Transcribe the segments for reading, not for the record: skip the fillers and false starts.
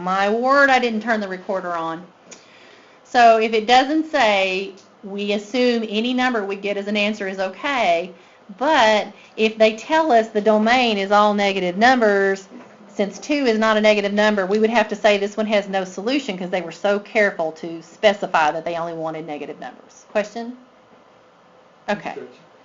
My word, I didn't turn the recorder on. So if it doesn't say, we assume any number we get as an answer is okay, but if they tell us the domain is all negative numbers, since 2 is not a negative number, we would have to say this one has no solution because they were so careful to specify that they only wanted negative numbers. Question? Okay.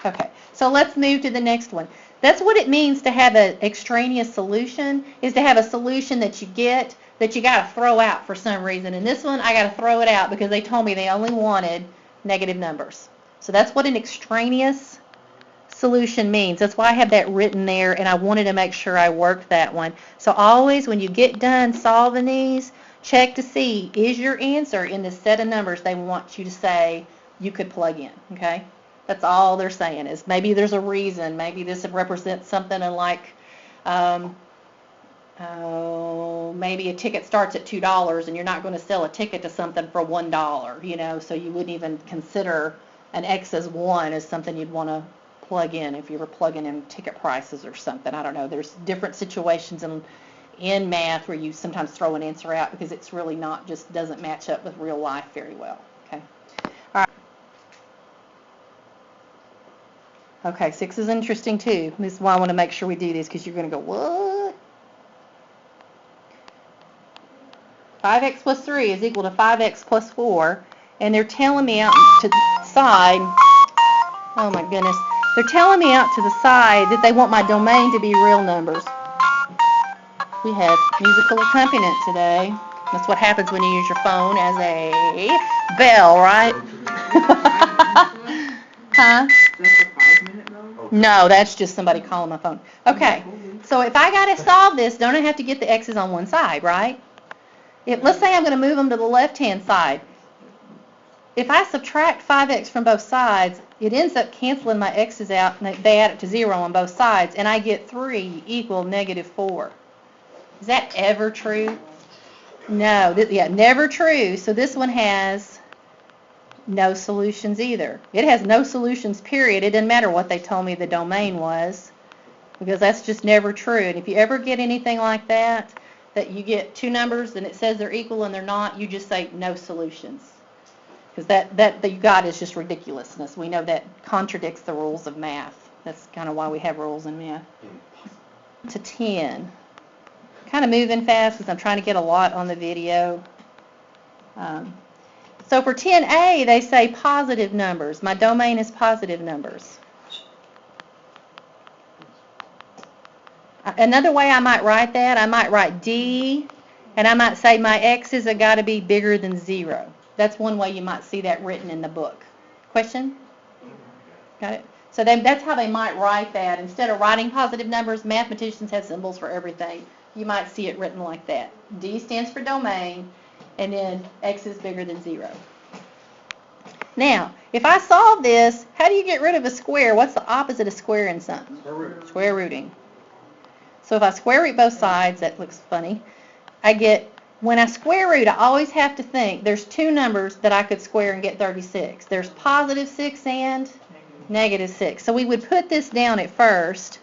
Okay. So let's move to the next one. That's what it means to have an extraneous solution, is to have a solution that you get that you got to throw out for some reason. And this one, I got to throw it out because they told me they only wanted negative numbers. So that's what an extraneous solution means. That's why I have that written there, and I wanted to make sure I worked that one. So always when you get done solving these, check to see, is your answer in the set of numbers they want you to say you could plug in, okay? That's all they're saying, is maybe there's a reason. Maybe this represents something like, maybe a ticket starts at $2 and you're not going to sell a ticket to something for $1, you know, so you wouldn't even consider an X as 1 as something you'd want to plug in if you were plugging in ticket prices or something. I don't know. There's different situations in math where you sometimes throw an answer out because it's really not, just doesn't match up with real life very well. Okay. All right. Okay, 6 is interesting too. This is why I want to make sure we do this, because you're going to go, what? 5x plus 3 is equal to 5x plus 4, and they're telling me out to the side, oh my goodness, they're telling me out to the side that they want my domain to be real numbers. We have musical accompaniment today. That's what happens when you use your phone as a bell, right? Huh? No, that's just somebody calling my phone. Okay, so if I got to solve this, don't I have to get the x's on one side, right? Let's say I'm going to move them to the left-hand side. If I subtract 5x from both sides, it ends up canceling my x's out, and they add it to 0 on both sides, and I get 3 equal negative 4. Is that ever true? No, never true. So this one has no solutions either. It has no solutions, period. It doesn't matter what they told me the domain was, because that's just never true. And if you ever get anything like that you get two numbers and it says they're equal and they're not, you just say no solutions. Because that you got is just ridiculousness. We know that contradicts the rules of math. That's kind of why we have rules in math. To 10. Kind of moving fast because I'm trying to get a lot on the video. So for 10A, they say positive numbers. My domain is positive numbers. Another way I might write that, I might write D, and I might say my x's have got to be bigger than 0. That's one way you might see that written in the book. Question? Got it? So that's how they might write that. Instead of writing positive numbers, mathematicians have symbols for everything. You might see it written like that. D stands for domain, and then x is bigger than 0. Now, if I solve this, how do you get rid of a square? What's the opposite of square in something? Square rooting. So if I square root both sides, that looks funny, I get, when I square root, I always have to think there's two numbers that I could square and get 36. There's positive 6 and negative 6. So we would put this down at first,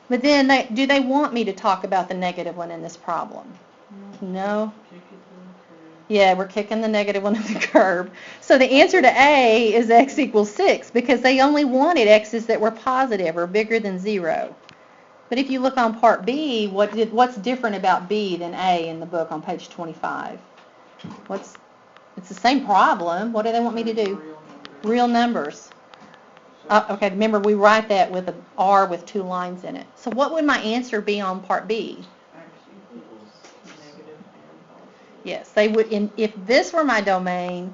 but then do they want me to talk about the negative one in this problem? No? Yeah, we're kicking the negative one up the curb. So the answer to A is x equals 6 because they only wanted x's that were positive or bigger than 0. But if you look on part B, what's different about B than A in the book on page 25? It's the same problem. What do they want me to do? Real numbers. Okay, remember we write that with an R with 2 lines in it. So what would my answer be on part B? Yes, they would. If this were my domain,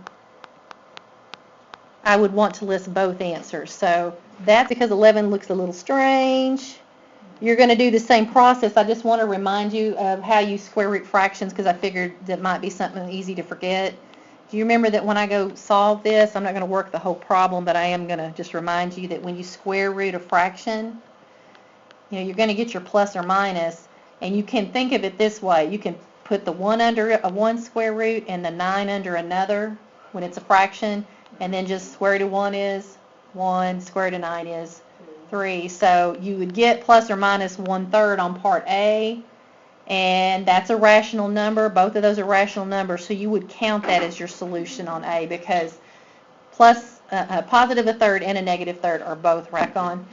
I would want to list both answers. So that's because 11 looks a little strange. You're going to do the same process. I just want to remind you of how you square root fractions because I figured that might be something easy to forget. Do you remember that when I go solve this, I'm not going to work the whole problem, but I am going to just remind you that when you square root a fraction, you're going to get your plus or minus, and you can think of it this way. You can put the 1 under a 1 square root and the 9 under another when it's a fraction, and then just square root of 1 is 1, square root of 9 is 3. So you would get plus or minus 1/3 on part A, And that's a rational number. Both of those are rational numbers, so you would count that as your solution on A because plus a positive a third and a negative third are both rack on.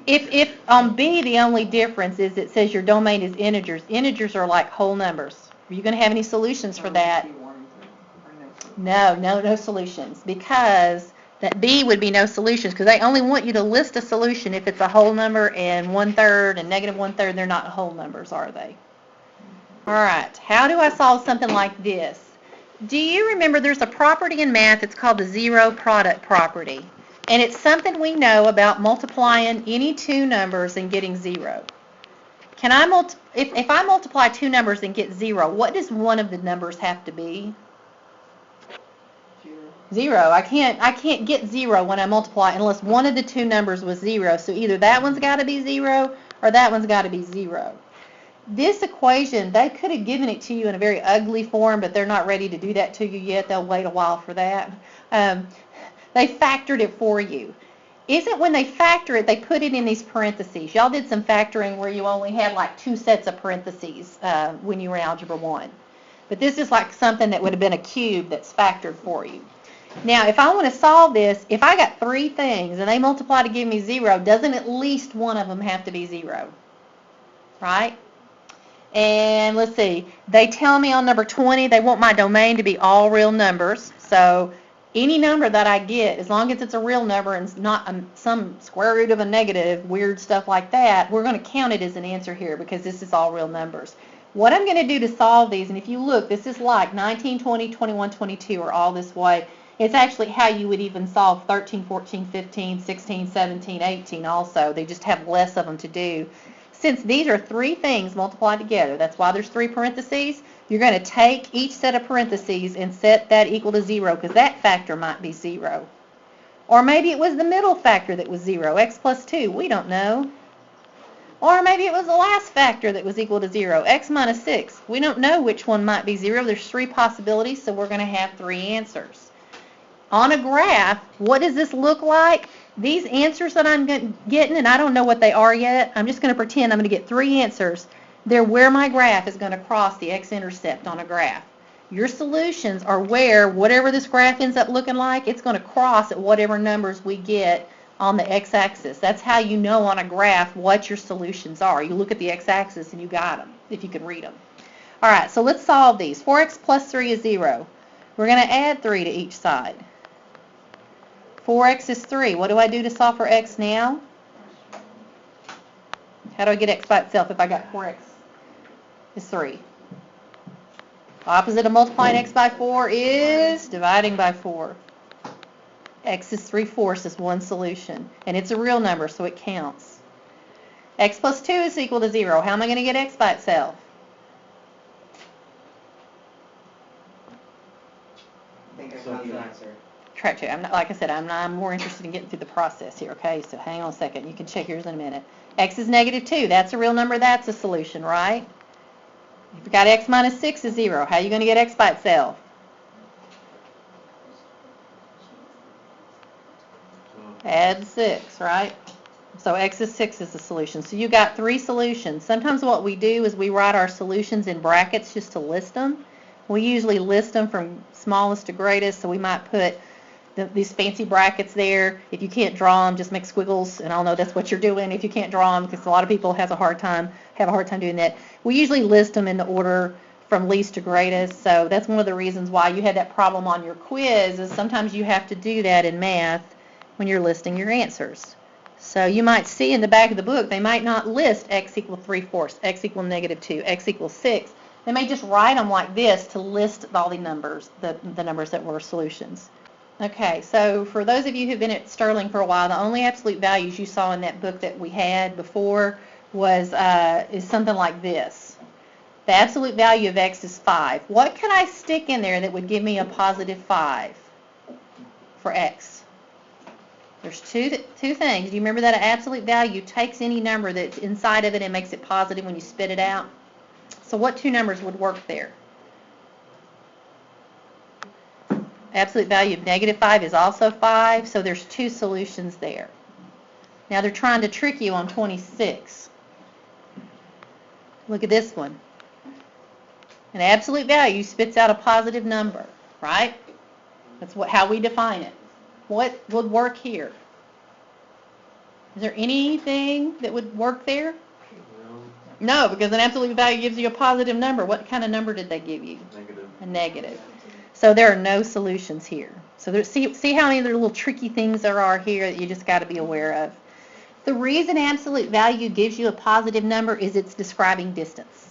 If on B the only difference is it says your domain is integers. Integers are like whole numbers. Are you going to have any solutions for that? No solutions because that B would be no solutions because they only want you to list a solution if it's a whole number and 1/3 and negative 1/3. They're not whole numbers, are they? All right, how do I solve something like this? Do you remember there's a property in math, it's called the zero product property. And it's something we know about multiplying any two numbers and getting zero. Can I if I multiply two numbers and get zero, what does one of the numbers have to be? Zero. I can't get zero when I multiply unless one of the two numbers was zero. So either that one's got to be zero or that one's got to be zero. This equation, they could have given it to you in a very ugly form, but they're not ready to do that to you yet. They'll wait a while for that. They factored it for you. Isn't when they factor it, they put it in these parentheses. Y'all did some factoring where you only had like two sets of parentheses when you were in Algebra 1. But this is like something that would have been a cube that's factored for you. Now, if I want to solve this, if I got three things and they multiply to give me zero, doesn't at least one of them have to be zero? Right? And let's see, they tell me on number 20 they want my domain to be all real numbers. So any number that I get, as long as it's a real number and it's not some square root of a negative, weird stuff like that, we're going to count it as an answer here because this is all real numbers. What I'm going to do to solve these, and if you look, this is like 19, 20, 21, 22 are all this way. It's actually how you would even solve 13, 14, 15, 16, 17, 18 also. They just have less of them to do. Since these are three things multiplied together, that's why there's three parentheses, you're going to take each set of parentheses and set that equal to zero because that factor might be zero. Or maybe it was the middle factor that was zero, x plus 2, we don't know. Or maybe it was the last factor that was equal to zero, x minus 6. We don't know which one might be zero. There's three possibilities, so we're going to have three answers. On a graph, what does this look like? These answers that I'm getting, and I don't know what they are yet, I'm just going to pretend I'm going to get three answers. They're where my graph is going to cross the x-intercept on a graph. Your solutions are where, whatever this graph ends up looking like, it's going to cross at whatever numbers we get on the x-axis. That's how you know on a graph what your solutions are. You look at the x-axis and you got them, if you can read them. All right, so let's solve these. 4x plus 3 is 0. We're going to add 3 to each side. 4x is 3. What do I do to solve for x now? How do I get x by itself if I got 4x is 3? Opposite of multiplying x by 4 is dividing by 4. X is 3/4 is one solution. And it's a real number, so it counts. X plus 2 is equal to 0. How am I going to get x by itself? I think I found the answer. Track check. Like I said, I'm more interested in getting through the process here, okay? So hang on a second. You can check yours in a minute. X is negative 2. That's a real number. That's a solution, right? If you got x minus 6 is 0. How are you going to get x by itself? Add 6, right? So x is 6 is the solution. So you got three solutions. Sometimes what we do is we write our solutions in brackets just to list them. We usually list them from smallest to greatest, so we might put these fancy brackets there. If you can't draw them, just make squiggles, and I'll know that's what you're doing if you can't draw them, because a lot of people have a hard time doing that. We usually list them in the order from least to greatest, so that's one of the reasons why you had that problem on your quiz, is sometimes you have to do that in math when you're listing your answers. So you might see in the back of the book, they might not list x equals 3/4, x equals negative 2, x equals 6. They may just write them like this to list all the numbers, the numbers that were solutions. Okay, so for those of you who've been at Sterling for a while, the only absolute values you saw in that book that we had before is something like this. The absolute value of x is 5. What could I stick in there that would give me a positive 5 for x? There's two things. Do you remember that an absolute value takes any number that's inside of it and makes it positive when you spit it out? So what two numbers would work there? Absolute value of negative 5 is also 5, so there's two solutions there. Now they're trying to trick you on 26. Look at this one. An absolute value spits out a positive number, right? That's how we define it. What would work here? Is there anything that would work there? No, because an absolute value gives you a positive number. What kind of number did they give you? Negative. A negative. So there are no solutions here. So see how many other little tricky things there are here that you just got to be aware of. The reason absolute value gives you a positive number is it's describing distance.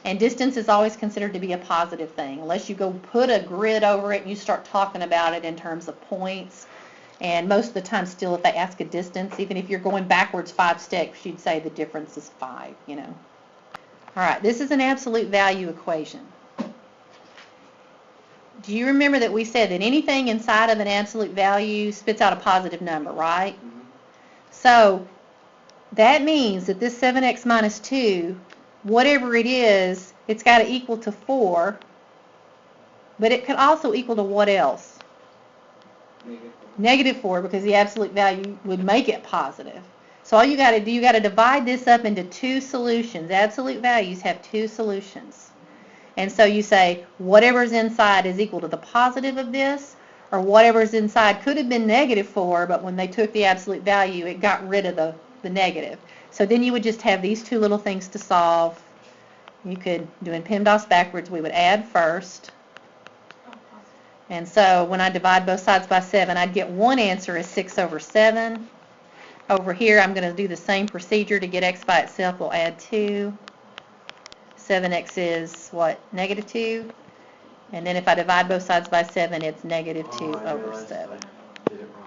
And distance is always considered to be a positive thing, unless you go put a grid over it and you start talking about it in terms of points. And most of the time still, if they ask a distance, even if you're going backwards 5 steps, you'd say the difference is 5, you know. All right, this is an absolute value equation. Do you remember that we said that anything inside of an absolute value spits out a positive number, right? Mm-hmm. So that means that this 7x minus 2, whatever it is, it's got to equal to 4, but it could also equal to what else? Negative 4, because the absolute value would make it positive. So all you got to do, you got to divide this up into 2 solutions. Absolute values have 2 solutions. And so you say whatever's inside is equal to the positive of this, or whatever's inside could have been negative 4, but when they took the absolute value, it got rid of the negative. So then you would just have these 2 little things to solve. You could, doing PEMDAS backwards, we would add first. And so when I divide both sides by 7, I'd get one answer as 6 over 7. Over here, I'm going to do the same procedure to get x by itself. We'll add 2. 7x is what? Negative 2. And then if I divide both sides by 7, it's negative 2 over 7. Did it wrong.